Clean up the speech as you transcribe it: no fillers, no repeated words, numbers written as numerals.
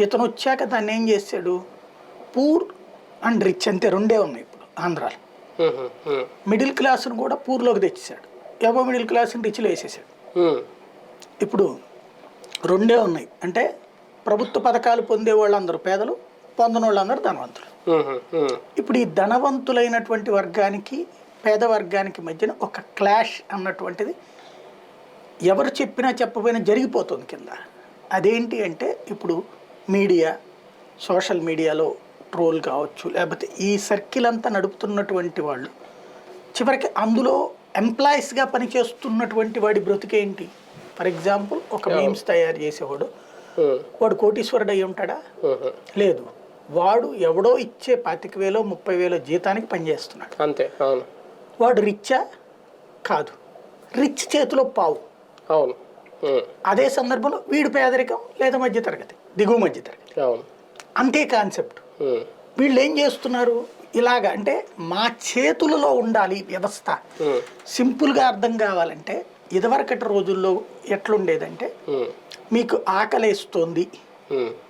ఇతను వచ్చాక దాన్ని ఏం చేశాడు, పూర్ అండ్ రిచ్ అంతే రెండే ఉన్నాయి ఇప్పుడు ఆంధ్రాలో. మిడిల్ క్లాస్ను కూడా పూర్లోకి తెచ్చేసాడు, ఎవో మిడిల్ క్లాస్ని రిచ్లో వేసేసాడు. ఇప్పుడు రెండే ఉన్నాయి, అంటే ప్రభుత్వ పథకాలు పొందే వాళ్ళందరూ పేదలు, పొందని వాళ్ళందరూ ధనవంతులు. ఇప్పుడు ఈ ధనవంతులైనటువంటి వర్గానికి పేద వర్గానికి మధ్యన ఒక క్లాష్ అన్నటువంటిది ఎవరు చెప్పినా చెప్పపోయినా జరిగిపోతుంది కింద. అదేంటి అంటే ఇప్పుడు మీడియా, సోషల్ మీడియాలో ట్రోల్ కావచ్చు, లేకపోతే ఈ సర్కిల్ అంతా నడుపుతున్నటువంటి వాళ్ళు చివరికి అందులో ఎంప్లాయీస్గా పనిచేస్తున్నటువంటి వాడి బ్రతికేంటి. ఫర్ ఎగ్జాంపుల్ ఒక మీమ్స్ తయారు చేసేవాడు, వాడు కోటీశ్వరుడు అయి ఉంటాడా? లేదు, వాడు ఎవడో ఇచ్చే 25,000 30,000 జీతానికి పనిచేస్తున్నాడు అంతే. అవును. వాడు రిచ్చా? కాదు, రిచ్ చేతిలో పావు. అవును. అదే సందర్భంలో వీడు పేదరికం లేదా మధ్యతరగతి, దిగువ మధ్యతరగతి. అవును. అంతే కాన్సెప్ట్. వీళ్ళు ఏం చేస్తున్నారు, ఇలాగా అంటే మా చేతులలో ఉండాలి వ్యవస్థ. సింపుల్గా అర్థం కావాలంటే ఇదివరకటి రోజుల్లో ఎట్లుండేదంటే, మీకు ఆకలేస్తోంది,